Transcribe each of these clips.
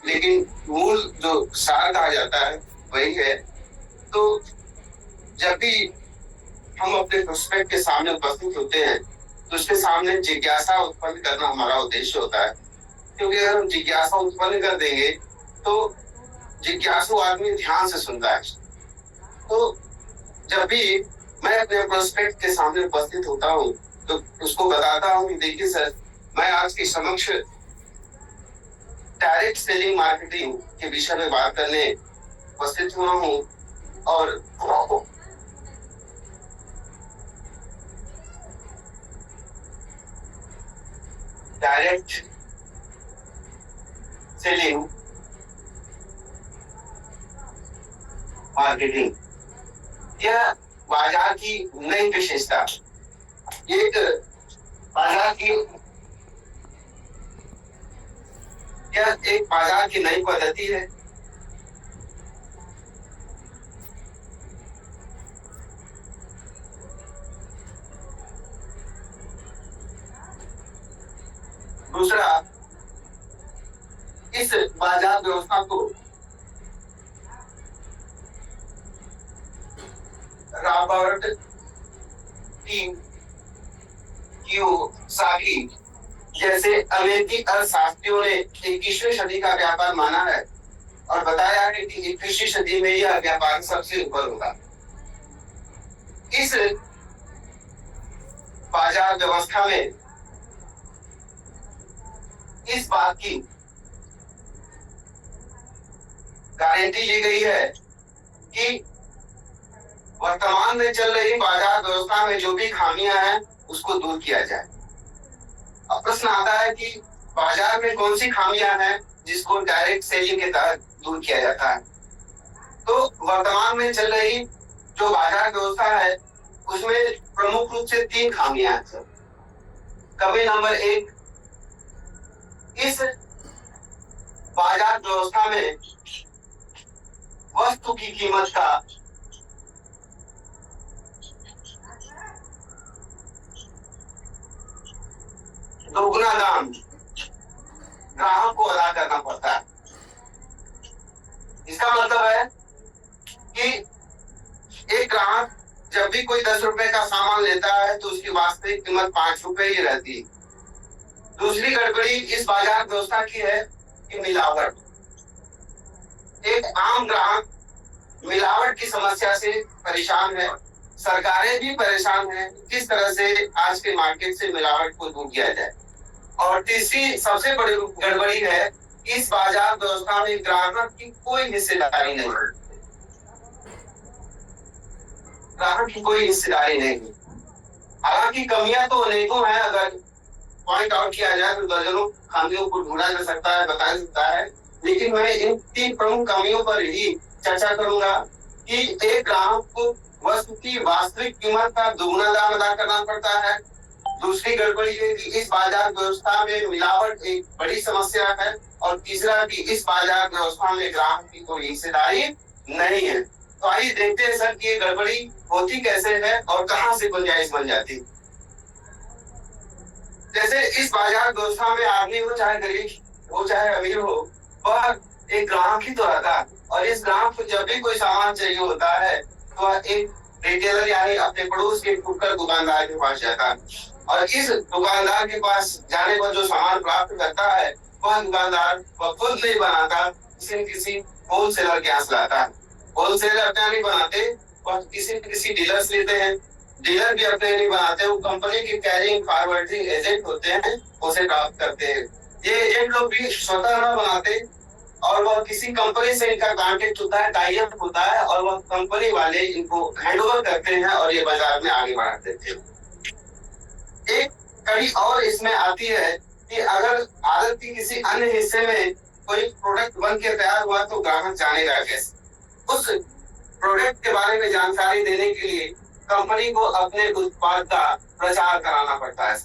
लेकिन मूल जो सार कहा जाता है वही है। तो जब भी हम अपने प्रोस्पेक्ट के सामने उपस्थित होते हैं तो उसके सामने जिज्ञासा उत्पन्न करना हमारा उद्देश्य होता है, क्योंकि अगर हम जिज्ञासा उत्पन्न कर देंगे तो जिज्ञासु आदमी ध्यान से सुनता है। तो जब भी मैं अपने प्रोस्पेक्ट के सामने उपस्थित होता हूँ तो उसको बताता हूँ कि देखिए सर, मैं आज के समक्ष डायरेक्ट सेलिंग मार्केटिंग के विषय में बात करने उपस्थित हुआ हूँ। और डायरेक्ट सेलिंग मार्केटिंग यह बाजार की नई विशेषता, एक बाजार की यह एक बाजार की नई पद्धति है। दूसरा, इस बाजार व्यवस्था को रॉबर्ट टी कियोसाकी जैसे अमेरिकी अर्थशास्त्रियों ने 21वीं सदी का व्यापार माना है और बताया है कि 21वीं सदी में यह व्यापार सबसे ऊपर होगा। इस बाजार व्यवस्था में इस बात की गारंटी ली गई है कि वर्तमान में चल रही बाजार व्यवस्था में जो भी खामियां हैं उसको दूर किया जाए। अब प्रश्न आता है कि बाजार में कौन सी खामियां हैं जिसको डायरेक्ट सेलिंग के तहत दूर किया जाता है। तो वर्तमान में चल रही जो बाजार व्यवस्था है उसमें प्रमुख रूप से 3 खामियां हैं। कमी नंबर 1, इस बाजार व्यवस्था में वस्तु की कीमत का दोगुना दाम ग्राहक को अदा करना पड़ता है। इसका मतलब है कि एक ग्राहक जब भी कोई 10 रुपए का सामान लेता है तो उसकी वास्तविक कीमत 5 रुपए ही रहती है। दूसरी गड़बड़ी इस बाजार व्यवस्था की है कि मिलावट। एक आम ग्राहक मिलावट की समस्या से परेशान है, सरकारें भी परेशान हैं किस तरह से आज के मार्केट से मिलावट को दूर किया जाए। और तीसरी सबसे बड़ी गड़बड़ी है, इस बाजार व्यवस्था में ग्राहक की कोई हिस्सेदारी नहीं है। ग्राहक की कोई हिस्सेदारी नहीं है। हालांकि कमियां तो अनेकों हैं, अगर पॉइंट आउट किया जाए तो दर्जनों खामियों को ढूंढा जा सकता है, बताया सकता है, लेकिन मैं इन 3 प्रमुख खामियों पर ही चर्चा करूंगा कि एक ग्राहक को वस्तु की वास्तविक कीमत का दोगुना दाम अदा करना पड़ता है। दूसरी गड़बड़ी है कि इस बाजार व्यवस्था में मिलावट एक बड़ी समस्या है। और तीसरा कि इस बाजार व्यवस्था में ग्राहक की कोई हिस्सेदारी नहीं है। तो आइए देखते हैं सर कि ये गड़बड़ी होती कैसे है और कहां से गुंजाइश बन जाती है। जैसे इस बाजार व्यवस्था में आदमी हो चाहे गरीब हो चाहे अमीर हो, वह एक ग्राहक ही तो रहता है। और इस ग्राहक को जब भी कोई सामान चाहिए होता है तो वह एक रिटेलर यानी अपने पड़ोस के फुटकर दुकानदार के पास जाता है। और इस दुकानदार के पास जाने पर जो सामान प्राप्त करता है वह दुकानदार वह खुद नहीं बनाता, किसी होलसेलर के यहाँ से लाता है। होलसेलर अपने नहीं बनाते, वह किसी डीलर से लेते हैं। डीलर भी अपने नहीं बनाते, वो कंपनी की कैरिंग फॉरवर्डिंग एजेंट होते हैं, उसे प्राप्त करते हैं। ये एजेंट लोग भी स्वतः न बनाते और वह किसी कंपनी से इनका कॉन्टेक्ट होता है, टाई अप होता है और वह कंपनी वाले इनको हैंडओवर करते हैं और ये बाजार में आगे बढ़ा देते हैं। एक कड़ी और इसमें आती है कि अगर भारत की किसी अन्य हिस्से में कोई प्रोडक्ट बन के तैयार हुआ तो ग्राहक जानेगा कैसे। उस प्रोडक्ट के बारे में जानकारी देने के लिए कंपनी को अपने उत्पाद का प्रचार कराना पड़ता है,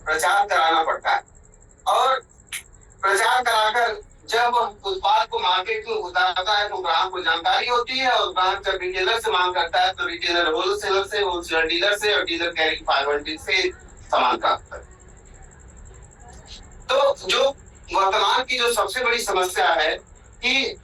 प्रचार कराना पड़ता है। और प्रचार कराकर जब उत्पाद को मार्केट में उतारता है तो ग्राहक को जानकारी होती है और ग्राहक जब रिटेलर से मांग करता है तो रिटेलर होलसेलर से, होलसेलर डीलर से और डीलर कैरिंग फॉरवर्डिंग से सामान प्राप्त करता है। तो जो वर्तमान की जो सबसे बड़ी समस्या है कि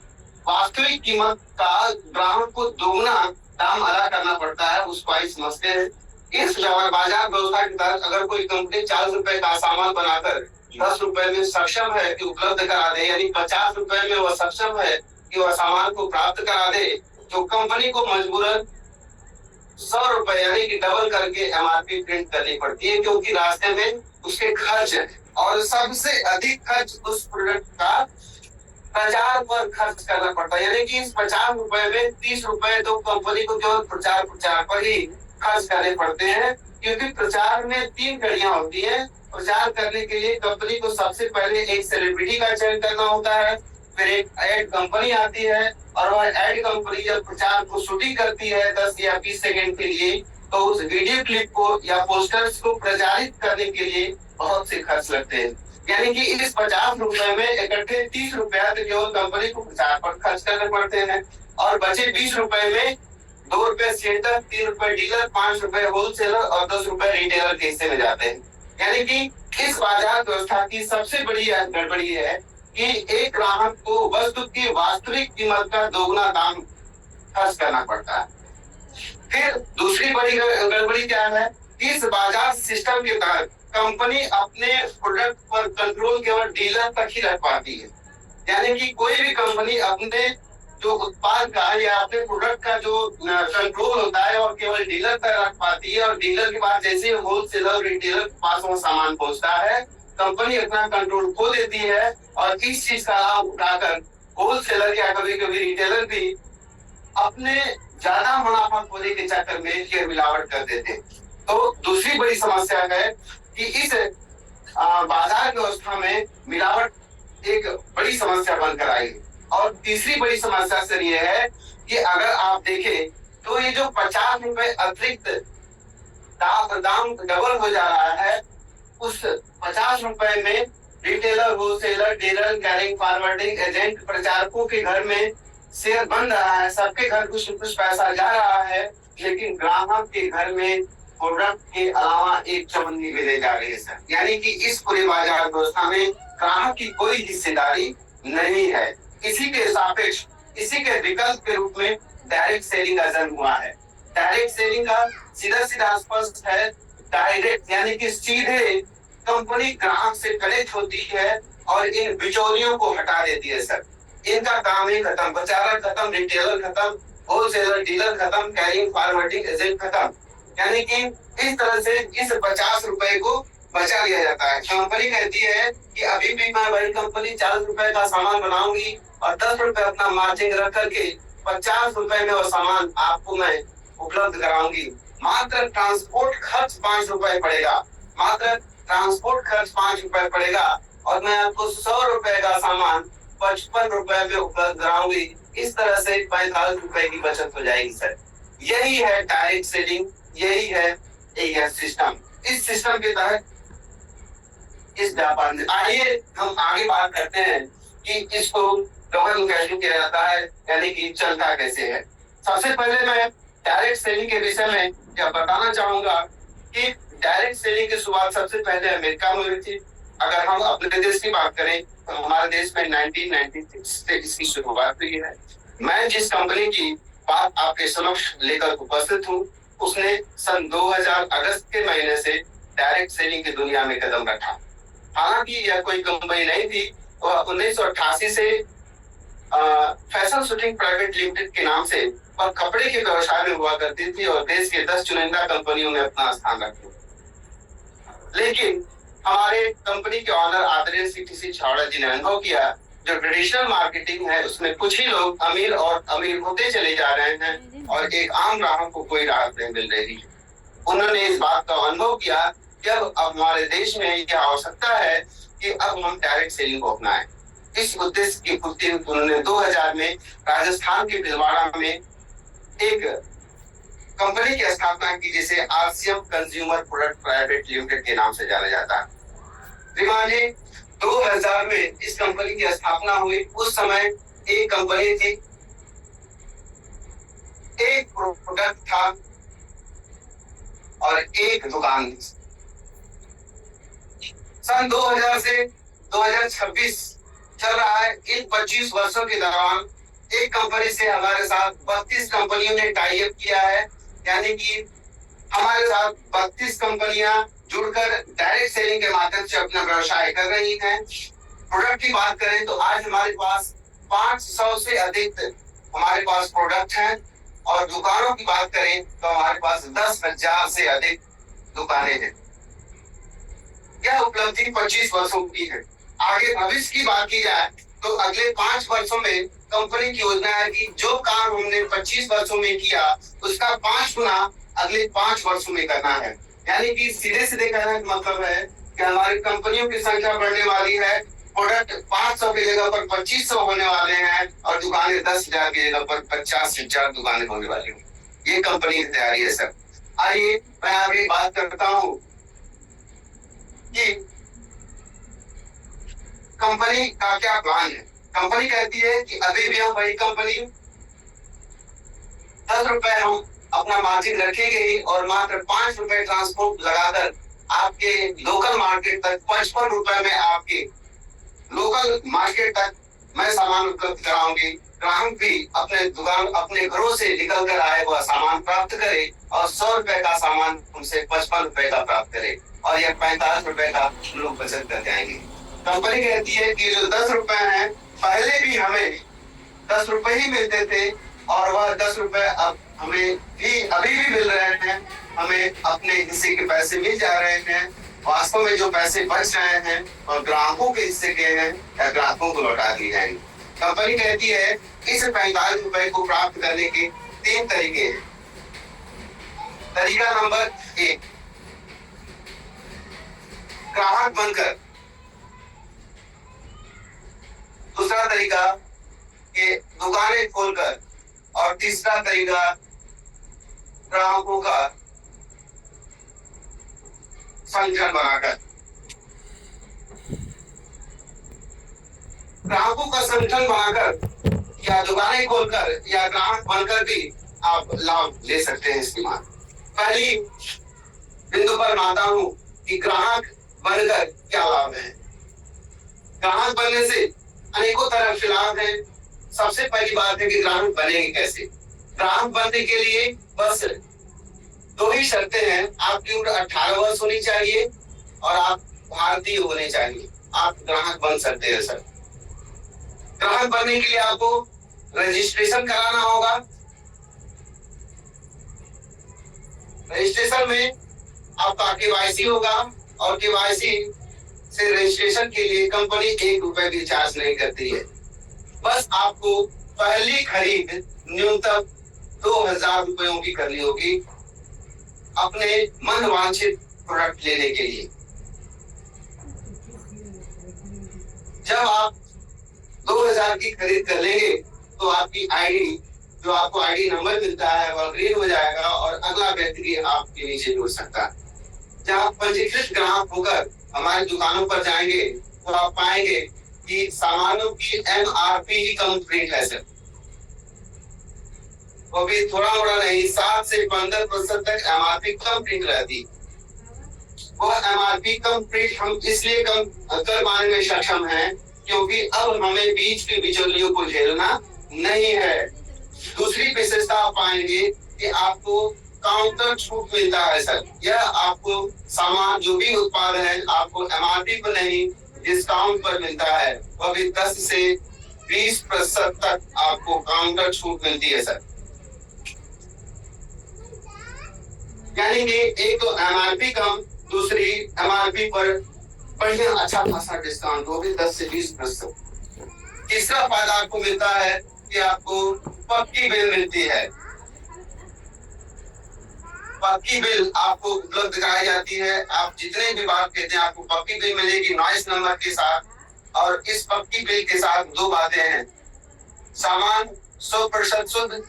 वास्तविक कीमत का ग्राहक को दोगुना दाम अदा करना पड़ता है, उसको आई समझते हैं। इस बाजार व्यवस्था के तहत अगर कोई कंपनी 40 रुपए का सामान बनाकर 10 रुपए में सक्षम है कि उपलब्ध करा दे, यानी 50 रुपए में वह सक्षम है कि वह सामान को प्राप्त करा दे, तो कंपनी को मजबूरन 100 रुपए यानी कि डबल करके एमआरपी प्रिंट करनी पड़ती है, क्योंकि रास्ते में उसके खर्च है। और सबसे अधिक खर्च उस प्रोडक्ट का प्रचार पर खर्च करना पड़ता है, यानी कि इस 50 रुपए में 30 रुपए तो कंपनी को केवल प्रचार पर ही खर्च करने पड़ते हैं, क्योंकि प्रचार में 3 कड़ियां होती हैं। प्रचार करने के लिए कंपनी को सबसे पहले एक सेलिब्रिटी का चयन करना होता है, फिर एक एड कंपनी आती है, और वह एड कंपनी जब प्रचार को शूटिंग करती है 10 या 20 सेकंड के लिए, तो उस वीडियो क्लिप को या पोस्टर्स को प्रचारित करने के लिए बहुत से खर्च लगते हैं। यानी कि इस 50 रुपए में इकट्ठे 30 रुपया तो केवल कंपनी को प्रचार पर खर्च करने पड़ते हैं, और बचे 20 रुपए में 2 रुपए सेंटर, 3 रुपए डीलर, 5 रुपए होलसेलर और 10 रुपए रिटेलर के हिस्से में जाते हैं। यानी कि इस बाजार व्यवस्था की सबसे बड़ी गड़बड़ी है कि एक ग्राहक को वस्तु की वास्तविक कीमत का दोगुना दाम खर्च करना पड़ता है। फिर दूसरी बड़ी गड़बड़ी क्या है, इस बाजार सिस्टम के तहत कंपनी अपने प्रोडक्ट पर कंट्रोल केवल डीलर तक ही रख पाती है। यानी कि कोई भी कंपनी अपने जो उत्पाद का या अपने प्रोडक्ट का जो कंट्रोल होता है और केवल डीलर तक रख पाती है, और डीलर के पास जैसे होलसेलर रिटेलर के पास वो सामान पहुंचता है, कंपनी अपना कंट्रोल खो देती है, और इस चीज का लाभ उठाकर होलसेलर या कभी कभी रिटेलर भी अपने ज्यादा मुनाफा खोने के चक्कर में शेयर मिलावट कर देते हैं। तो दूसरी बड़ी समस्या है कि इस बाजार व्यवस्था में मिलावट एक बड़ी समस्या बनकर आई। और तीसरी बड़ी समस्या सर ये है कि अगर आप देखें तो ये जो 50 रुपए अतिरिक्त दाम डबल हो जा रहा है, उस 50 रुपए में retailer, wholesaler, dealer, carrying, forwarding agent, प्रचारकों के घर में शेयर बन रहा है, सबके घर कुछ पैसा जा रहा है, लेकिन ग्राहक के घर में प्रोडक्ट के अलावा एक चवन्नी भी ले जा रही है सर। यानी कि इस पूरे बाजार व्यवस्था में ग्राहक की कोई हिस्सेदारी नहीं है। इसी के सापेक्ष, इसी के विकल्प के रूप में डायरेक्ट सेलिंग का जन्म हुआ है। डायरेक्ट सेलिंग का सीधा स्पष्ट है, डायरेक्ट यानी कि सीधे कंपनी ग्राहक से कनेक्ट होती है और इन बिचौलियों को हटा देती है सर। इनका काम ही खत्म, प्रचारक खत्म, रिटेलर खत्म, होलसेलर डीलर खत्म, कैरिंग फॉरवर्डिंग एजेंट खत्म। यानी कि इस तरह से इस 50 रुपए को बचा लिया जाता है। कंपनी कहती है कि अभी भी मैं वही कंपनी 40 रुपए का सामान बनाऊंगी और 10 रुपए अपना मार्जिन रख करके 50 रुपए में वो सामान आपको मैं उपलब्ध कराऊंगी। मात्र ट्रांसपोर्ट खर्च 5 रुपए पड़ेगा, मात्र ट्रांसपोर्ट खर्च 5 रुपए पड़ेगा, और मैं आपको 100 रुपए का सामान 55 रुपए में उपलब्ध कराऊंगी। इस तरह से 45 रुपए की बचत हो जाएगी सर। यही है डायरेक्ट सेलिंग, यही है एक सिस्टम। इस सिस्टम के तहत इस व्यापार में आइए हम आगे बात करते हैं कि इसको गवर्न कैसे किया जाता है, यानी कि चलता कैसे है। सबसे पहले मैं डायरेक्ट सेलिंग के विषय में यह बताना चाहूंगा कि डायरेक्ट सेलिंग की शुरुआत सबसे पहले अमेरिका में हुई थी। अगर हम अपने देश की बात करें तो हमारे देश में 1996 से इसकी शुरुआत हुई है। मैं जिस कंपनी की बात आपके समक्ष लेकर उपस्थित हूँ, उसने सन 2000 अगस्त के महीने से डायरेक्ट सेलिंग की दुनिया में कदम रखा। हालांकि यह कोई कंपनी नहीं थी, वह 1988 से फैशन शूटिंग प्राइवेट लिमिटेड के नाम से वह कपड़े के व्यवसाय में हुआ करती थी और देश के 10 चुनिंदा कंपनियों में अपना स्थान रखा। लेकिन हमारे कंपनी के ऑनर आदरणीय सीटीसी छावड़ा जी ने अनुभव किया, जो ट्रेडिशनल मार्केटिंग है उसमें कुछ ही लोग अमीर और अमीर होते चले जा रहे हैं और एक आम ग्राहक को कोई राहत नहीं मिल रही है। उन्होंने इस बात का अनुभव किया कि अब हमारे देश में यह आवश्यकता है कि अब हम डायरेक्ट सेलिंग को अपनाएं। इस उद्देश्य की पूर्ति उन्होंने 2000 में राजस्थान के भीलवाड़ा में एक कंपनी की स्थापना की, जिसे RCM consumer product private limited के नाम से जाना जाता है। श्रीमान जी, 2000 में इस कंपनी की स्थापना हुई। उस समय एक कंपनी थी, एक प्रोडक्ट था और एक दुकान थी। सन 2000 से 2026 चल रहा है। इन 25 वर्षों के दौरान एक कंपनी से हमारे साथ 32 कंपनियों ने टाई अप किया है, यानी कि हमारे साथ 32 कंपनियां जुड़कर डायरेक्ट सेलिंग के माध्यम से अपना व्यवसाय कर रही हैं। प्रोडक्ट की बात करें तो आज हमारे पास 500 से अधिक हमारे पास प्रोडक्ट हैं, और दुकानों की बात करें तो हमारे पास 10,000 से अधिक दुकानें हैं। यह उपलब्धि 25 वर्षों की है। आगे भविष्य की बात की जाए तो अगले 5 वर्षों में कंपनी की योजना है कि जो काम हमने 25 वर्षों में किया उसका 5 गुना अगले 5 वर्षों में करना है। यानी कि सीधे सीधे कहने का मतलब है कि हमारी कंपनियों की संख्या बढ़ने वाली है, प्रोडक्ट 500 की जगह पर 2500 होने वाले हैं, और दुकानें 10,000 की जगह पर 50,000 दुकानें होने वाली हैं। ये कंपनी की तैयारी है सर। आइए मैं आगे बात करता हूँ कि कंपनी का क्या प्लान है। कंपनी कहती है कि अभी भी हम वही कंपनी 10 रुपए हम अपना मार्जिन रखेंगे ही, और मात्र 5 रुपए ट्रांसपोर्ट लगाकर आपके लोकल मार्केट तक 55 रुपए में आपके लोकल मार्केट तक मैं सामान उपलब्ध कराऊंगी। ग्राहक भी अपने दुकान अपने घरों से निकल कर आए वह सामान प्राप्त करे, और 100 रुपए का सामान उनसे 55 रुपए का प्राप्त करे, और यह 45 रुपए का लोग बचत कर जाएंगे। कंपनी कहती है कि जो 10 रुपए हैं पहले भी हमें 10 रुपए ही मिलते थे, और वह 10 रुपए अब हमें भी अभी भी मिल रहे हैं। हमें अपने हिस्से के पैसे मिल जा रहे हैं। वास्तव में जो पैसे बच रहे हैं और ग्राहकों के हिस्से के हैं या ग्राहकों को लौटा दिए जाएंगे। कंपनी कहती है इस 45 रुपए को प्राप्त करने के 3 तरीके हैं। तरीका नंबर 1, ग्राहक बनकर। दूसरा तरीका कि दुकानें खोलकर, और तीसरा तरीका ग्राहकों का संगठन बनाकर। ग्राहकों का संगठन बनाकर या दुकानें खोलकर या ग्राहक बनकर भी आप लाभ ले सकते हैं इसकी मां। पहली बिंदु पर आता हूं कि ग्राहक बनकर क्या लाभ है। ग्राहक बनने से अनेकों तरह के लाभ हैं। सबसे पहली बात है कि ग्राहक बनेंगे कैसे। ग्राहक बनने के लिए बस 2 ही शर्तें हैं। आपकी उम्र 18 वर्ष होनी चाहिए और आप भारतीय होने चाहिए, आप ग्राहक बन सकते हैं सर। ग्राहक बनने के लिए आपको रजिस्ट्रेशन कराना होगा। रजिस्ट्रेशन में आपका केवाईसी होगा, और केवाईसी से रजिस्ट्रेशन के लिए कंपनी 1 रुपए भी चार्ज नहीं करती है। बस आपको पहली खरीद न्यूनतम 2,000 रुपयों की करनी होगी अपने मन वांछित प्रोडक्ट लेने के लिए। जब आप 2,000 की खरीद कर लेंगे तो आपकी आईडी, जो आपको आईडी नंबर मिलता है, वह ग्रीन हो जाएगा और अगला व्यक्ति आपके नीचे जुड़ सकता है। जब आप पंजीकृत ग्राहक होकर हमारी दुकानों पर जाएंगे तो आप पाएंगे कि सामानों की MRP ही कंप्लीट है सर। वो भी थोड़ा मोड़ा नहीं, 7 से 15% तक MRP कंप्लीट रहती। वो MRP कंप्लीट हम इसलिए कम कर पाने में सक्षम हैं क्योंकि अब हमें बीच के बिचौलियों को झेलना नहीं है। दूसरी विशेषता आप पाएंगे कि आपको काउंटर छूट मिलता है सर। यह आपको सामान जो भी उत्पाद है आपको MRP पर नहीं डिस्काउंट पर मिलता है, वह भी 10 से 20% तक आपको काउंटर छूट मिलती है सर। यानी कि एक तो MRP कम, दूसरी MRP पर बढ़िया अच्छा खासा डिस्काउंट, वो भी 10 से 20%। तीसरा फायदा आपको मिलता है कि आपको पक्की बिल मिलती है। पक्की बिल आपको उपलब्ध कराई जाती है। आप जितने भी बात कहते हैं आपको पक्की बिल मिलेगी नॉइस नंबर के साथ। और इस पक्की बिल के साथ 2 बातें हैं, सामान 100% शुद्ध,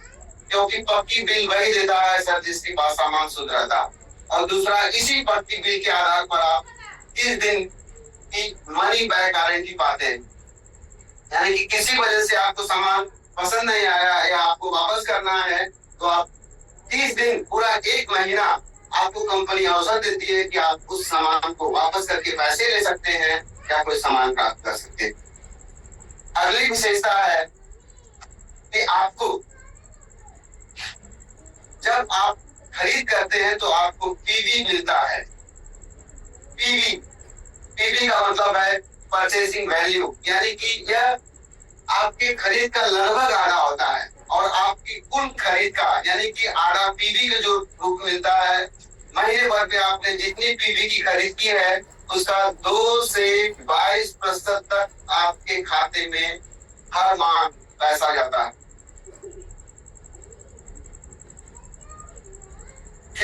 क्योंकि पक्की बिल वही देता है सर जिसके पास सामान शुद्ध रहता है। और दूसरा, इसी पक्की बिल के आधार पर आप 30 दिन की मनी बैक गारंटी पाते हैं। यानी कि किसी वजह से आपको सामान पसंद नहीं आया या आपको वापस करना है तो आप 30 दिन, पूरा 1 महीना आपको कंपनी अवसर देती है कि आप उस सामान को वापस करके पैसे ले सकते हैं। क्या कोई सामान प्राप्त कर सकते हैं। अगली विशेषता है कि आपको जब आप खरीद करते हैं तो आपको पीवी मिलता है। पीवी पीवी का मतलब है परचेसिंग वैल्यू, यानी कि यह आपकी खरीद का लगभग आधा होता है और आपकी कुल खरीद का यानी कि आधा पीवी का जो रूप मिलता है, महीने भर में आपने जितनी पीवी की खरीद की है उसका 2 से 22% तक आपके खाते में हर माह पैसा जाता है।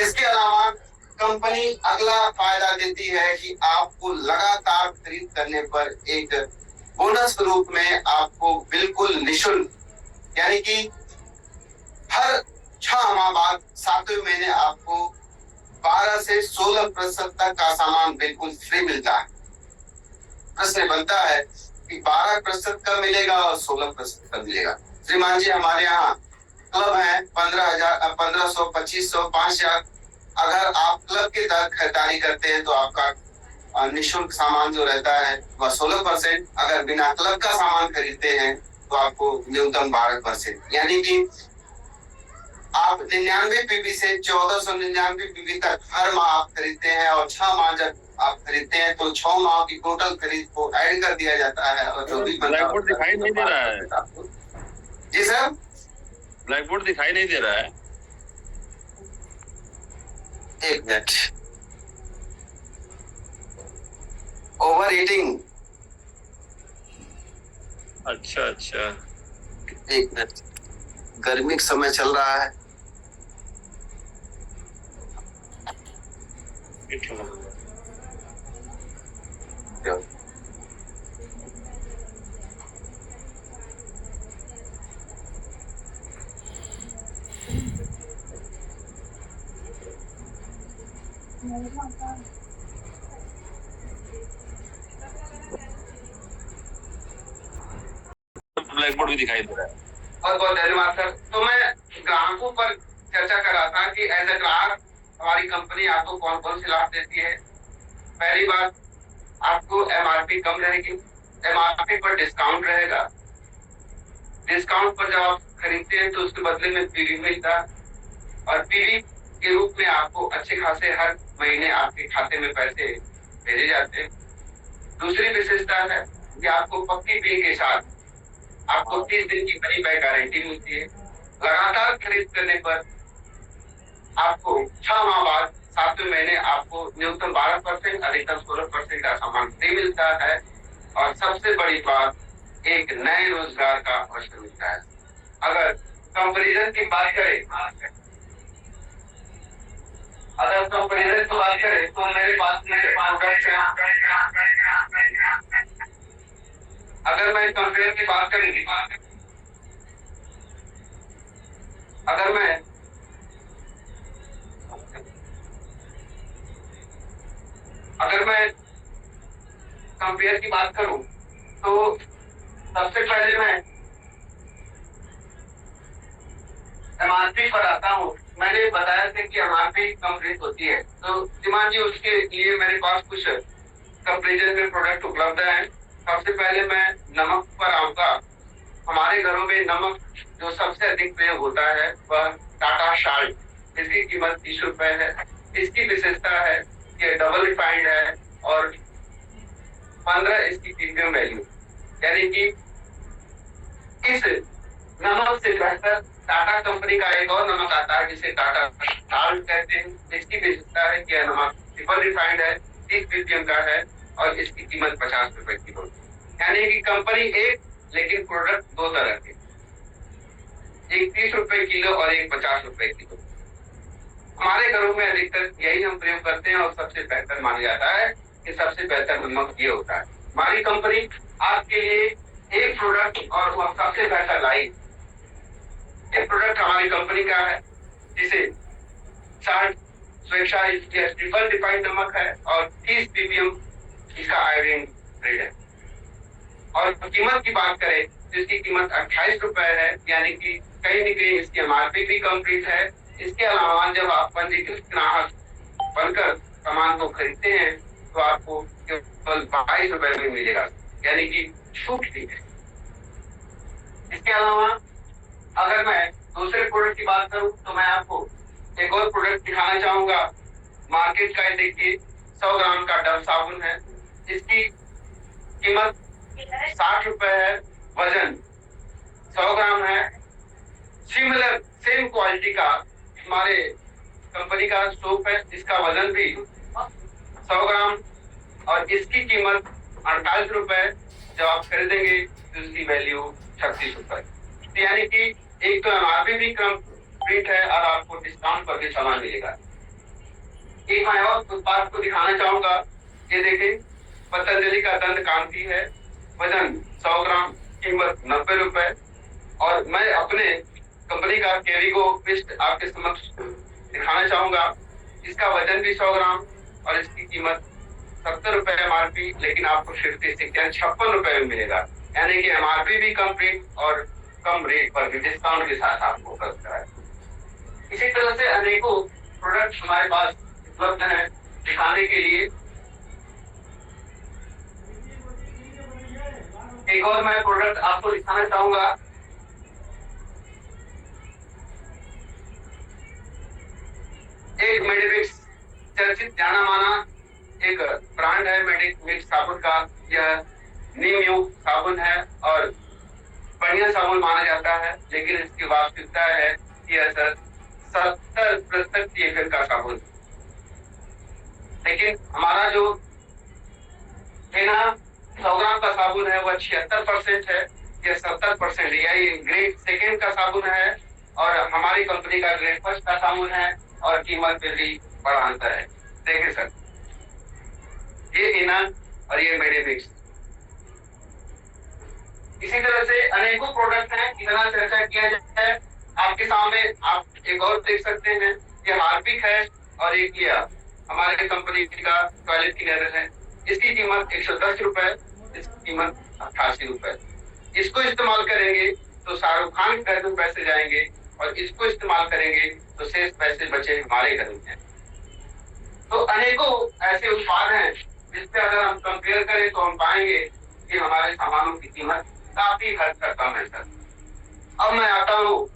इसके अलावा कंपनी अगला फायदा देती है कि आपको लगातार खरीद करने पर एक बोनस रूप में आपको बिल्कुल निःशुल्क यानी कि हर 6 माह बाद 7वें महीने आपको 12 से 16% तक का सामान बिल्कुल फ्री मिलता है। प्रश्न बनता है कि 12% कब मिलेगा और 16% कब मिलेगा। श्रीमान जी, हमारे यहाँ क्लब है 15,000, 1500, 2500, 5,000। अगर आप क्लब के तहत खरीदारी करते हैं तो आपका निःशुल्क सामान जो रहता है वह 16%। अगर बिना क्लब का सामान खरीदते हैं तो आपको न्यूनतम 12%, यानी कि आप 99 पीवी से 1499 पीवी तक हर माह आप खरीदते हैं और 6 माह जब आप खरीदते हैं तो 6 माह की टोटल खरीद को ऐड कर दिया जाता है और जो भी ब्लैक बोर्ड दिखाई नहीं दे रहा है। जी सर, ब्लैक बोर्ड दिखाई नहीं दे रहा है। एक मिनट, ओवर ईटिंग। अच्छा, एक मिनट, गर्मी का समय चल रहा है। ब्लैक बोर्ड भी दिखाई दे रहा है। बहुत बहुत धन्यवाद सर। तो मैं ग्राहकों पर चर्चा कर रहा था कि एज ए ग्राहक हमारी कंपनी आपको कौन कौन से लाभ देती है। पहली बात, आपको एमआरपी कम रहेगी, एमआरपी पर डिस्काउंट रहेगा। डिस्काउंट पर जब आप खरीदते हैं तो उसके बदले में पीवी मिलता है और पीवी के रूप में आपको अच्छे खासे हर महीने आपके खाते में पैसे भेजे जाते हैं। दूसरी विशेषता है कि आपको पक्की बिल के साथ आपको 30 दिन की मनी बैक गारंटी मिलती है। लगातार खरीद करने पर आपको 6 माह बाद 7वें महीने आपको न्यूनतम 12%, अधिकतम 16% का सामान फ्री मिलता है और सबसे बड़ी बात, एक नए रोजगार का अवसर मिलता है। अगर कंपैरिजन की बात करें तो मेरे पास अगर मैं कंपेयर की बात करेंगे, अगर मैं कंपेयर की बात करूं तो सबसे पहले मैं एमआरपी पर आता हूं। मैंने बताया था कि एमआरपी कंप्लीट होती है, तो श्रीमान जी उसके लिए मेरे पास कुछ कंपेरिजन में प्रोडक्ट उपलब्ध है। सबसे पहले मैं नमक पर आऊंगा। हमारे घरों में नमक जो सबसे अधिक प्रयोग होता है वह टाटा साल्ट, इसकी कीमत 30 रुपए है। इसकी विशेषता है कि डबल रिफाइंड है और 15 इसकी प्रीमियम वैल्यू, यानी कि इस नमक से बेहतर टाटा कंपनी का एक और नमक आता है जिसे टाटा साल्ट कहते हैं। इसकी विशेषता है कि यह नमक ट्रिपल रिफाइंड है, 30 पीपीएम का है और इसकी कीमत 50 रुपए किलो। यानी कि कंपनी एक, लेकिन प्रोडक्ट दो तरह के, एक 30 रुपए किलो और एक 50 रुपए किलो। हमारे घरों में अधिकतर यही हम प्रयोग करते हैं और सबसे बेहतर माना जाता है कि सबसे बेहतर नमक ये होता है। हमारी कंपनी आपके लिए एक प्रोडक्ट और वह सबसे बेहतर लाई। एक प्रोडक्ट हमारी कंपनी का है जिसे साल्ट स्वेच्छा ट्रिपल रिफाइंड नमक है और 30 पीपीएम इसका आयोडीन रेट है। और कीमत की बात करें तो इसकी कीमत 28 रुपए है, यानी कि कहीं न कहीं इसकी एमआरपी भी कंप्लीट है। इसके अलावा जब आप पंजीकृत ग्राहक बनकर सामान को खरीदते हैं तो आपको केवल 22 रुपए में मिलेगा, यानी कि छूट भी है। इसके अलावा अगर मैं दूसरे प्रोडक्ट की बात करूं तो मैं आपको एक और प्रोडक्ट दिखाना चाहूंगा। मार्केट का है, देखिए 100 ग्राम का डव साबुन है। इसकी कीमत 60 रुपए है, वजन 100 ग्राम है। सिमिलर सेम क्वालिटी का हमारे कंपनी का सोप है, इसका वजन भी 100 ग्राम और इसकी कीमत 48 रुपए। जब आप खरीदेंगे तो इसकी वैल्यू 36 रुपए, यानी कि एक तो एमआरपी भी कम रेट है और आपको डिस्काउंट पर भी सामान मिलेगा। एक मैं और उत्पाद को दिखाना चाहूंगा, ये देखें पतंजलि का दंत कांति है, वजन 100 ग्राम, कीमत 90 रुपए। और मैं अपने कंपनी का केविगो पेस्ट आपके समक्ष दिखाना चाहूंगा। इसका वजन भी 100 ग्राम और इसकी कीमत 70 रुपए एमआरपी, लेकिन आपको सिर्फ 56 रुपए में मिलेगा, यानी कि एमआरपी भी कम रेट और कम रेट पर भी डिस्काउंट के साथ आपको उपलब्ध कराए। इसी तरह से अनेकों प्रोडक्ट हमारे पास उपलब्ध है दिखाने के लिए। एक और मैं प्रोडक्ट आपको दिखाना चाहूंगा। एक मेडिमिक्स चर्चित जाना माना एक ब्रांड है मेडिमिक्स साबुन का। यह नीम साबुन है और बढ़िया साबुन माना जाता है, लेकिन इसकी वास्तविकता है कि यह 70% TFL का साबुन, लेकिन हमारा जो हेना 100 ग्राम का साबुन है वह 76% है, यह 70%। यही ग्रेड सेकेंड का साबुन है और हमारी कंपनी का ग्रेड फर्स्ट का साबुन है और कीमत में भी बड़ा अंतर है। देखिए सर, ये हेना और ये मेडिमिक्स। इसी तरह से अनेकों प्रोडक्ट हैं, इतना चर्चा किया जाता है। आपके सामने आप एक और देख सकते हैं, ये हार्पिक है और एक ये हमारे कंपनी का टॉयलेट क्लीनर है। इसकी कीमत 110 रुपए, इसकी कीमत 88 रुपए। इसको इस्तेमाल करेंगे तो शाहरुख खान के घर में पैसे जाएंगे और इसको इस्तेमाल करेंगे तो शेष पैसे बचे हमारे घर में। तो अनेकों ऐसे उत्पाद हैं जिसपे अगर हम कंपेयर करें तो हम पाएंगे कि हमारे सामानों की कीमत काफी हद तक कम है सर। अब मैं आता हूँ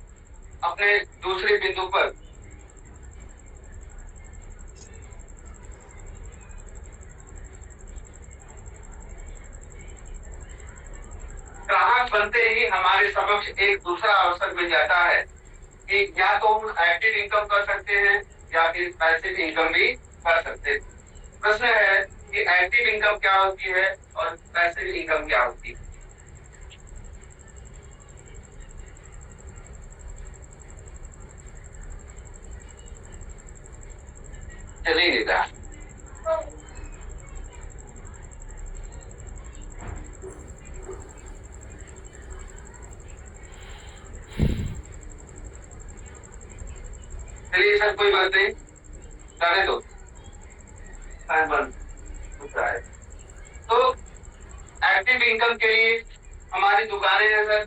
अपने दूसरे बिंदु पर। ग्राहक बनते ही हमारे समक्ष एक दूसरा अवसर मिल जाता है कि या तो हम एक्टिव इनकम कर सकते हैं या फिर पैसिव इनकम भी कर सकते हैं। प्रश्न है कि एक्टिव इनकम क्या होती है और पैसिव इनकम क्या होती है। चलिए चलिए सर, कोई बात नहीं, जाने दो, बंद है। तो एक्टिव इनकम के लिए हमारी दुकानें हैं सर।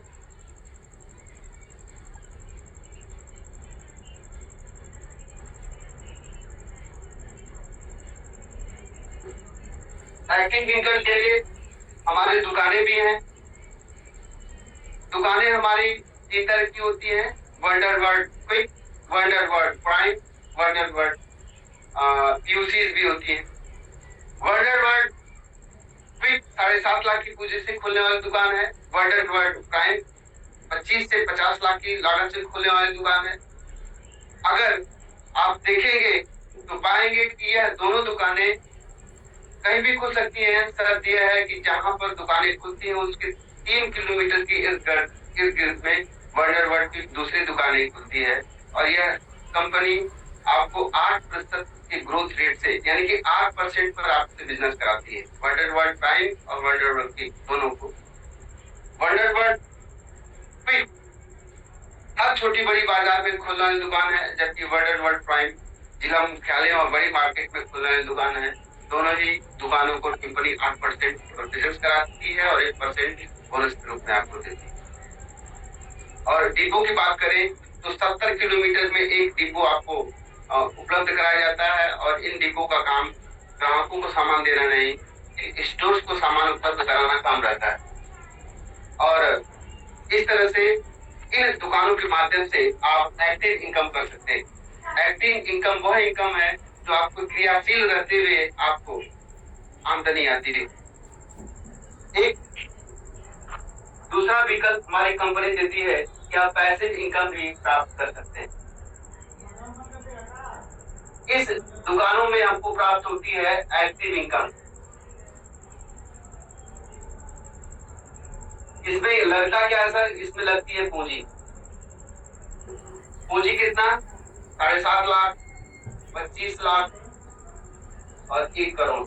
एक्टिव इनकम के लिए हमारी दुकानें भी हैं। दुकानें हमारी 3 तरह की होती हैं, wonder world quick, wonder world prime, wonder world UCs भी होती है। वंडर वर्ल्ड क्विक 7.5 लाख की पूंजी से खुलने वाली दुकान है। वंडर वर्ल्ड प्राइम 25 से 50 लाख की लागत से खुलने वाली दुकान है। अगर आप देखेंगे तो पाएंगे कि यह दोनों दुकानें कहीं भी खुल सकती हैं। शर्त यह है कि जहां पर दुकानें खुलती हैं उसके 3 किलोमीटर की इर्द गिर्द में वंडर वर्ल्ड की दूसरी दुकानें खुलती है और यह कंपनी आपको 8% के ग्रोथ रेट से, यानी कि 8% पर आपसे बिजनेस कराती है। वंडर वर्ल्ड प्राइम और वंडर वर्ल्ड की दोनों को। वंडर वर्ल्ड क्विक हर छोटी बड़ी बाजार में खुलने वाली दुकान है, जबकि वंडर वर्ल्ड प्राइम जिला मुख्यालय और बड़ी मार्केट में खुलने वाली दुकान है। दोनों ही दुकानों को कंपनी 8% पर बिजनेस कराती है और 1% बोनस के रूप में आपको देती है। और डिपो की बात करें तो 70 किलोमीटर में एक डिपो आपको उपलब्ध कराया जाता है और इन डिपो का काम ग्राहकों को सामान देना नहीं, स्टोर्स को सामान उपलब्ध कराना काम रहता है। और इस तरह से इन दुकानों के माध्यम से आप एक्टिव इनकम कर सकते हैं। एक्टिव इनकम वह इनकम है जो आपको क्रियाशील रहते हुए आपको आमदनी आती है। एक दूसरा विकल्प हमारी कंपनी देती है कि आप पैसिव इनकम भी प्राप्त कर सकते हैं। इस दुकानों में आपको प्राप्त होती है एक्टिव इनकम। इसमें लगता क्या है सर? इसमें लगती है पूंजी। पूंजी कितना? 7.5 लाख, 25 लाख और 1 करोड़।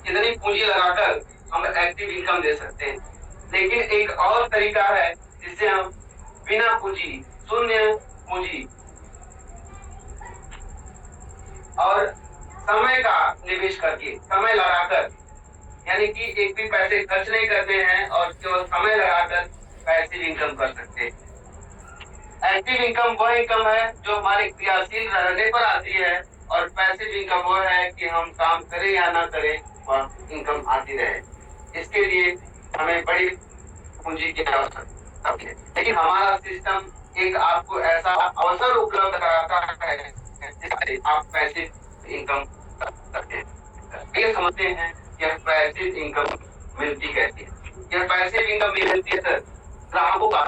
इतनी पूंजी लगाकर हम एक्टिव इनकम दे सकते हैं। लेकिन एक और तरीका है जिससे हम बिना पूंजी, शून्य पूंजी और समय का निवेश करके, समय लगाकर, यानी कि एक भी पैसे खर्च नहीं करते हैं और केवल समय लगाकर पैसिव इनकम कर सकते हैं। एक्टिव इनकम वह इनकम है जो हमारे क्रियाशील रहने पर आती है और पैसिव इनकम वह है कि हम काम करें या ना करें वह इनकम आती रहे। इसके लिए हमें बड़ी पूंजी की आवश्यकता है। लेकिन हमारा सिस्टम एक आपको ऐसा अवसर उपलब्ध कराता है जिससे आप पैसिव इनकम कर सकते हैं। ये समझते हैं कि यह पैसिव इनकम मिलती कैसी है। यह पैसिव इनकम मिलती है सर ग्राहकों का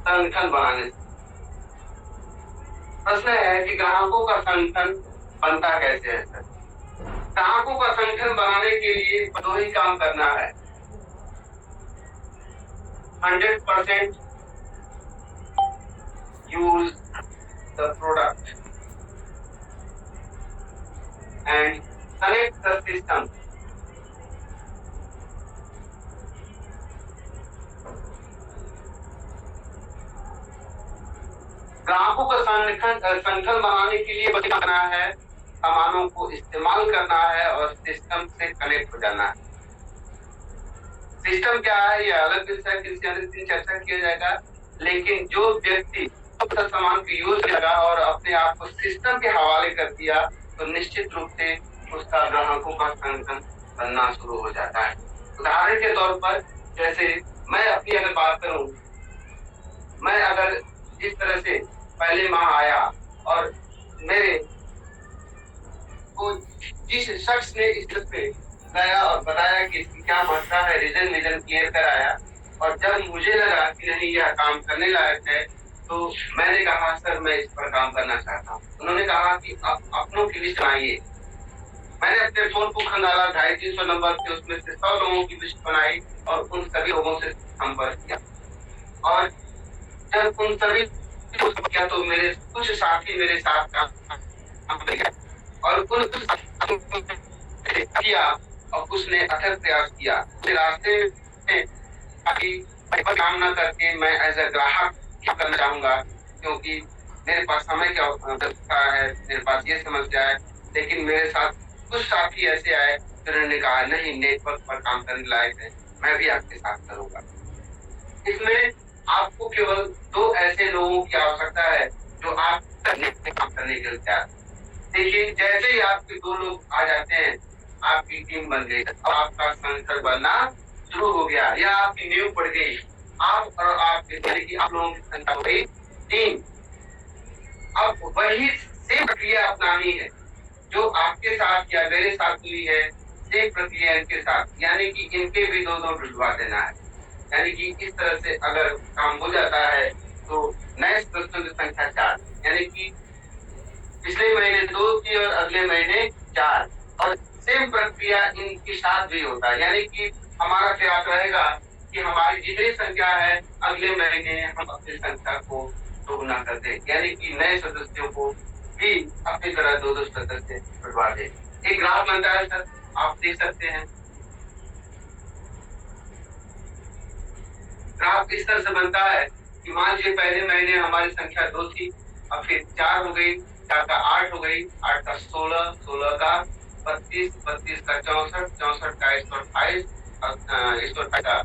संगठन बनाने से। प्रश्न है कि ग्राहकों का संगठन बनता कैसे है सर? ग्राहकों का संगठन बनाने के लिए 2 ही काम करना है। 100% use the product and connect the system. ग्राहकों का संगठन बनाने के लिए बनाना है, सामानों को इस्तेमाल करना है और सिस्टम से कनेक्ट हो जाना है। सिस्टम क्या है यह अलग विषय, किसी अन्य दिन चर्चा किया जाएगा। लेकिन जो व्यक्ति सामान को यूज लगा और अपने आप को सिस्टम के हवाले कर दिया तो निश्चित रूप से उसका ग्राहकों का संगठन बनना शुरू हो जाता है। उदाहरण के तौर पर जैसे मैं अपनी अगर बात करूं, मैं अगर इस तरह से पहले माह आया और मेरे को जिस शख्स ने इस तरह पे गया और बताया कि इसकी क्या मात्रा है, रीजन क्लियर कराया और जब मुझे लगा कि नहीं यह काम करने लायक है तो मैंने कहा सर मैं इस पर काम करना चाहता हूँ। उन्होंने कहा कि आप अपनों की लिस्ट बनाइए। मैंने अपने फोन को खंगाला, 250-300 नंबर थे, उसमें से 100 लोगों की लिस्ट बनाई और उन सभी लोगों से संपर्क किया। और जब उन सभी किया तो मेरे कुछ साथी मेरे साथ काम किया और उन किया और उसने अथक प्रयास किया। रास्ते में काम न करके मैं एज ए ग्राहक क्या करना चाहूंगा, क्योंकि मेरे पास समय की आवश्यकता है, मेरे पास ये समस्या है। लेकिन मेरे साथ कुछ साथी ऐसे आए जिन्होंने कहा नहीं नेटवर्क पर काम करने लायक है, मैं भी आपके साथ करूंगा। इसमें आपको केवल 2 ऐसे लोगों की आवश्यकता है जो आप काम करने के लिए तैयार। देखिए जैसे ही आपके 2 लोग आ जाते हैं आपकी टीम बन गई और आपका संगठन बनना शुरू हो गया या आपकी नींव पड़ गई। आप और आपके आप लोगों की संख्या हो गई 3। अब वही सेम प्रक्रिया अपनानी है जो आपके साथ या मेरे साथ हुई है, सेम प्रक्रिया इनके साथ, यानी कि इनके भी 2 भिजवा देना है। यानी कि इस तरह से अगर काम हो जाता है तो नए सदस्यों की संख्या 4, यानी कि पिछले महीने 2 थी और अगले महीने 4 और सेम प्रक्रिया इनके साथ भी होता है। यानी कि हमारा प्रयास रहेगा कि हमारी जितनी संख्या है अगले महीने हम अपनी संख्या को दोगुना कर दें, यानी कि नए सदस्यों को भी अपनी तरह 2 सदस्य बढ़वा दें। एक ग्राफ बनता है सर, आप देख सकते हैं। ग्राफ इस तरह से बनता है कि मान लीजिए पहले महीने हमारी संख्या 2 थी, अब फिर 4 हो गई, 4 का 8 हो गई, 8 का 16, 16 का 32, 32 का 64, 64 का 128, 128 का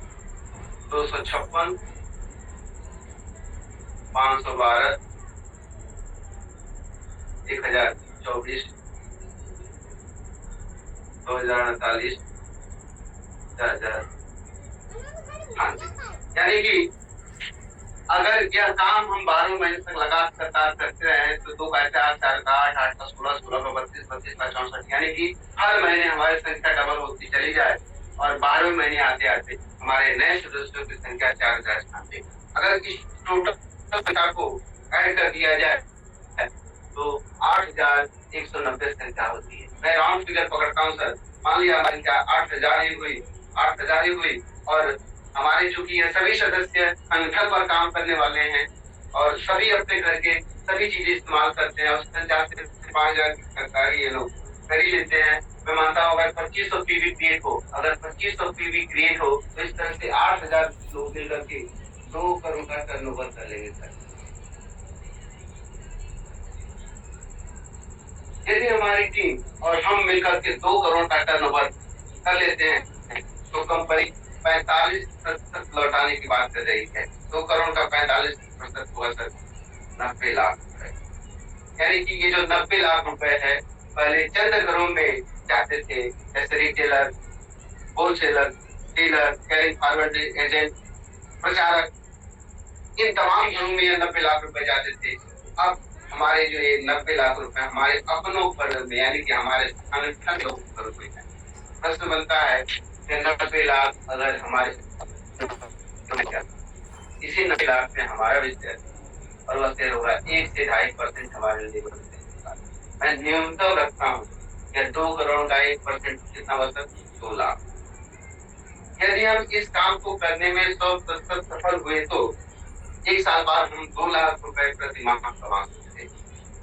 256, 512, 1024, 2048, 4000। हाँ जी, यानी कि अगर यह काम हम 12 महीने तक लगातार करते रहे तो 2 का 4, 4 का 8, 8 का 16, 16 का 32, 32 का 64, यानी कि हर महीने हमारी संख्या डबल होती चली जाए और 12 महीने आते आते हमारे नए सदस्यों की संख्या 4000 आती। अगर इस टोटल संख्या को ऐड कर दिया जाए तो 8190 संख्या होती है। मैं राउंड फिगर पकड़ता हूँ सर, मान लिया हमारी संख्या 8000 ही हुई, 8000 ही हुई और हमारे चूंकि ये सभी सदस्य संगठन पर काम करने वाले हैं और सभी अपने घर के सभी चीजें इस्तेमाल करते हैं और संचार से 5000 की सरकारी ये लोग कर ही लेते हैं। मैं मानता हूँ अगर 2500 पीवी क्रिएट हो, अगर 2500 पीवी क्रिएट हो तो इस तरह से 8000 लोग मिलकर के 2 करोड़ का टर्नओवर कर लेंगे सर। यदि हमारी टीम और हम मिलकर के 2 करोड़ का टर्नओवर कर लेते हैं तो कंपनी 45% लौटाने की बात कर रही है। 2 करोड़ का 45% हुआ सर 90 लाख रुपए। यानी कि ये जो 90 लाख रुपए है पहले चंद घरों में जाते थे, जैसे retailer, wholesaler, dealer, carrying forward agent, प्रचारक, इन तमाम घरों में ये 90 लाख रुपए जाते थे। अब हमारे जो ये 90 लाख रुपए हमारे अपनों पर में यानी कि हमारे संगठन लोगों पर हुए हैं। प्रश्न बनता है कि 90 लाख अगर हमारे इसी 90 लाख में हमारा भी शेयर और वह शेयर होगा 1 से 2.5% हमारे लेवल से। मैं न्यूनतम रखता हूँ कि 2 करोड़ का 1% कितना बचत 2 लाख। यदि हम इस काम को करने में 100% सफल हुए तो 1 साल बाद हम 2 लाख रुपए प्रति माह कमा सकते हैं।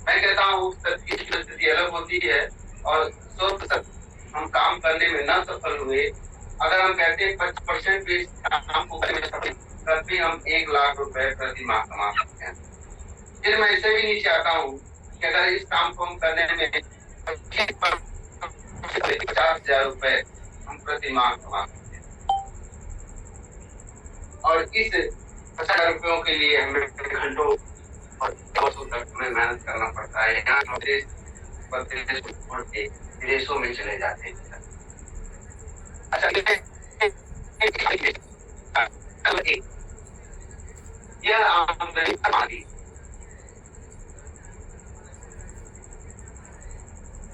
मैं कहता हूँ सबकी स्थिति अलग होती है और 100% हम काम करने में न सफल हुए, अगर हम कहते हैं 25% भी इस काम को करने में सफल तब भी हम 1 लाख रुपए प्रति माह कमा सकते हैं। फिर मैं इसे भी नीचे आता हूँ कि अगर इस काम को हम करने में 50,000 रुपए हम प्रति माह कमा सकते हैं और इस 50,000 रुपयों के लिए हमें घंटों और वर्षों तक हमें मेहनत करना पड़ता है। यहाँ हम देश छोड़ के विदेशों में चले जाते हैं। अच्छा, यह आमदनी हमारी,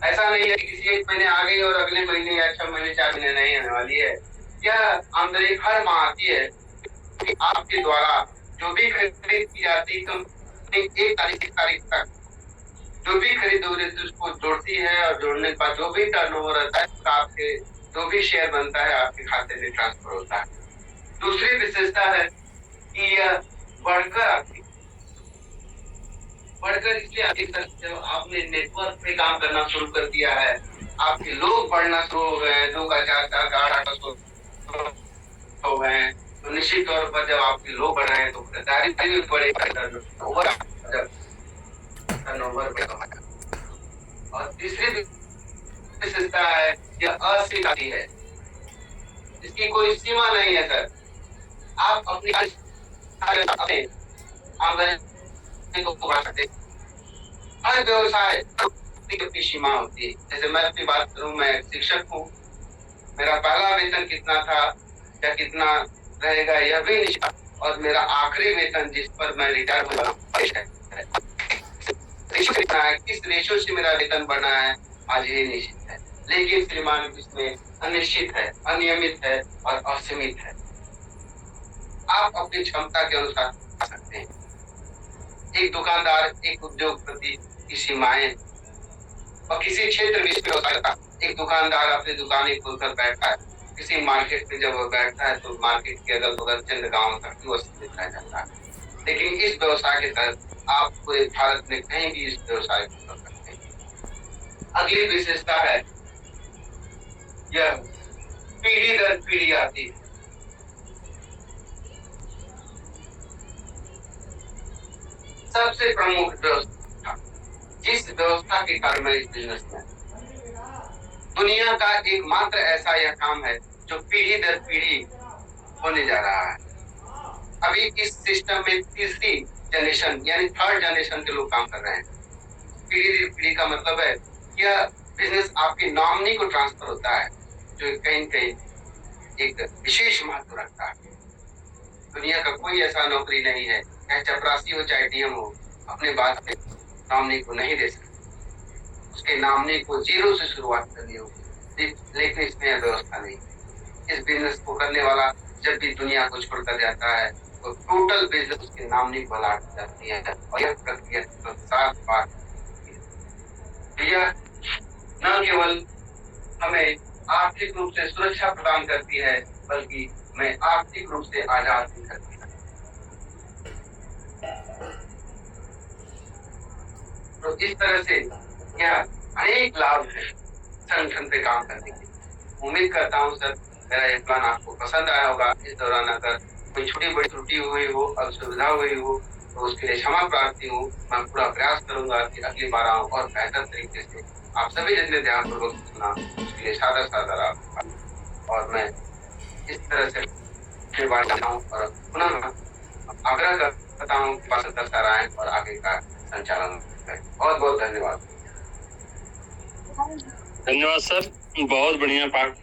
ऐसा नहीं है कि किसी एक महीने आ गई और अगले महीने या 6 महीने 4 महीने नहीं आने वाली है। यह आमदनी हर माह आती है कि आपके द्वारा जो भी खरीद की जाती है तो 1 तारीख तक जो भी खरीद हो रही है उसको जोड़ती है और जोड़ने के बाद जो भी टर्नओवर रहता है आपके जो भी शेयर बनता है आपके खाते में ट्रांसफर होता है। दूसरी विशेषता है कि यह बढ़कर आती है, बढ़कर इसलिए आती है जब आपने नेटवर्क पे काम करना शुरू कर दिया है, आपके लोग बढ़ना शुरू हो गए हैं, 2 का 4, 4 का 8 का हो गए हैं, तो निश्चित तौर पर जब आपके लोग बढ़ रहे हैं तो खरीदारी भी बढ़ेगा टर्नओवर पे कमाया। और तीसरी विशेषता है यह असीमित है, इसकी कोई सीमा नहीं है सर। आप अपनी आमदनी को बढ़ा सकते। हर व्यवसाय की सीमा होती है। जैसे मैं अपनी बात करूं, मैं शिक्षक हूँ, मेरा पहला वेतन कितना था या कितना रहेगा यह भी निश्चित, और मेरा आखिरी वेतन जिस पर मैं रिटायर हुआ किस रेशो से मेरा वेतन बढ़ना है आज ये निश्चित है, लेकिन श्रीमान इसमें अनिश्चित है, अनियमित है और असीमित है। आप अपनी क्षमता के अनुसार कर सकते हैं। एक दुकानदार, एक उद्योगपति की सीमाएं और किसी क्षेत्र में एक दुकानदार अपनी दुकानें खोलकर बैठा है, किसी मार्केट में जब वो बैठता है तो मार्केट के अगल बगल चंद गाँव तक वो स्थित रह जाता है। लेकिन इस व्यवसाय के तहत आप पूरे भारत में कहीं भी इस व्यवसाय को कर सकते हैं। अगली विशेषता है यह पीढ़ी दर पीढ़ी आती है। सबसे प्रमुख व्यवस्था, जिस व्यवस्था के कारण मैं इस बिजनेस में, दुनिया का एकमात्र ऐसा यह काम है जो पीढ़ी दर पीढ़ी होने जा रहा है। अभी इस सिस्टम में तीसरी जनरेशन यानी 3rd जनरेशन के लोग काम कर रहे हैं। पीढ़ी दर पीढ़ी का मतलब है यह बिजनेस आपकी नॉमिनी को ट्रांसफर होता है, जो कहीं न कहीं एक विशेष महत्व रखता है। दुनिया का कोई ऐसा नौकरी नहीं है, चाहे चपरासी हो चाहे डीएम हो, अपने बाद में नॉमिनी को नहीं दे सकते। उसके नॉमिनी को जीरो से शुरुआत करनी होगी, लेकिन इसमें यह व्यवस्था नहीं। इस बिजनेस को करने वाला जब भी दुनिया को छोड़कर जाता है तो टोटल बिजनेस उसके नॉमिनी को अलॉट जाती है और यह प्रक्रिया तो 7 बार यह न केवल हमें आर्थिक रूप से सुरक्षा प्रदान करती है, बल्कि मैं आर्थिक रूप से आजाद भी करती है। तो इस तरह से यह अनेक लाभ है संगठन पे काम करने के। उम्मीद करता हूँ सर मेरा ये प्लान आपको पसंद आया होगा। इस दौरान अगर कोई छोटी बड़ी त्रुटि हुई हो, असुविधा हुई हो तो उसके लिए क्षमा प्रार्थी हूँ। मैं पूरा प्रयास करूंगा कि अगली बार आऊँ और बेहतर तरीके से आप सभी जितने ध्यानपूर्वक सुना उसके लिए सादा सादा और मैं इस तरह से बात करता हूँ और पुनः आग्रह करता हूँ कि 75 सराहें और आगे का संचालन करें। बहुत बहुत धन्यवाद। धन्यवाद सर, बहुत बढ़िया पाठ